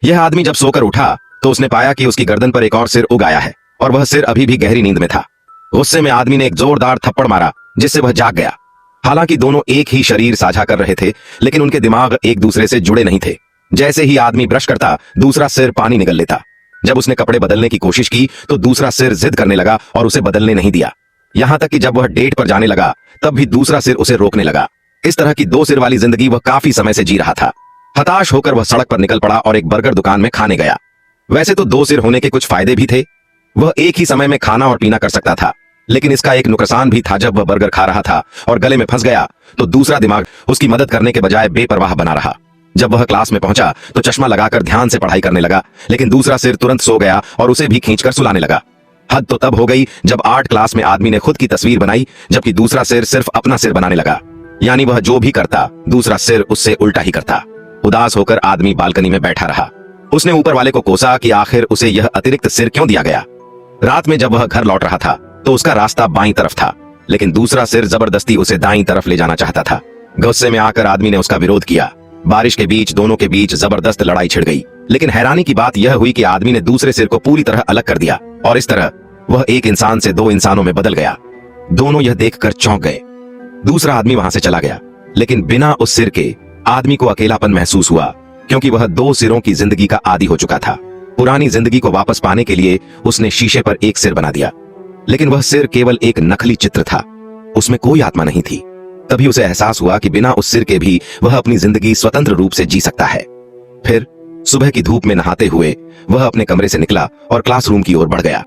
यह आदमी जब सोकर उठा तो उसने पाया कि उसकी गर्दन पर एक और सिर उग आया है और वह सिर अभी भी गहरी नींद में था। गुस्से में आदमी ने एक जोरदार थप्पड़ मारा जिससे वह जाग गया। हालांकि दोनों एक ही शरीर साझा कर रहे थे, लेकिन उनके दिमाग एक दूसरे से जुड़े नहीं थे। जैसे ही आदमी ब्रश करता, दूसरा सिर पानी निगल लेता। जब उसने कपड़े बदलने की कोशिश की तो दूसरा सिर जिद करने लगा और उसे बदलने नहीं दिया। यहां तक कि जब वह डेट पर जाने लगा तब भी दूसरा सिर उसे रोकने लगा। इस तरह की दो सिर वाली जिंदगी वह काफी समय से जी रहा था। हताश होकर वह सड़क पर निकल पड़ा और एक बर्गर दुकान में खाने गया। वैसे तो दो सिर होने के कुछ फायदे भी थे। वह एक ही समय में खाना और पीना कर सकता था, लेकिन इसका एक नुकसान भी था। जब वह बर्गर खा रहा था और गले में फंस गया तो दूसरा दिमाग उसकी मदद करने के बजाय बेपरवाह बना रहा। जब वह क्लास में पहुंचा तो चश्मा लगाकर ध्यान से पढ़ाई करने लगा, लेकिन दूसरा सिर तुरंत सो गया और उसे भी खींचकर सुलाने लगा। हद तो तब हो गई जब आर्ट क्लास में आदमी ने खुद की तस्वीर बनाई, जबकि दूसरा सिर सिर्फ अपना सिर बनाने लगा। यानी वह जो भी करता दूसरा सिर उससे उल्टा ही करता। उदास होकर आदमी बालकनी में बैठा रहा। उसने ऊपर वाले को कोसा कि आखिर उसे यह अतिरिक्त सिर क्यों दिया गया। रात में जब वह घर लौट रहा था तो उसका रास्ता बाईं तरफ था, लेकिन दूसरा सिर जबरदस्ती उसे दाईं तरफ ले जाना चाहता था। गुस्से में आकर आदमी ने उसका विरोध किया। बारिश के बीच दोनों के बीच जबरदस्त लड़ाई छिड़ गई, लेकिन हैरानी की बात यह हुई कि आदमी ने दूसरे सिर को पूरी तरह अलग कर दिया और इस तरह वह एक इंसान से दो इंसानों में बदल गया। दोनों यह देखकर चौंक गए। दूसरा आदमी वहां से चला गया, लेकिन बिना उस सिर के आदमी को अकेलापन महसूस हुआ, क्योंकि वह दो सिरों की जिंदगी का आदी हो चुका था। पुरानी जिंदगी को वापस पाने के लिए उसने शीशे पर एक सिर बना दिया, लेकिन वह सिर केवल एक नकली चित्र था। उसमें कोई आत्मा नहीं थी। तभी उसे एहसास हुआ कि बिना उस सिर के भी वह अपनी जिंदगी स्वतंत्र रूप से जी सकता है। फिर सुबह की धूप में नहाते हुए वह अपने कमरे से निकला और क्लासरूम की ओर बढ़ गया।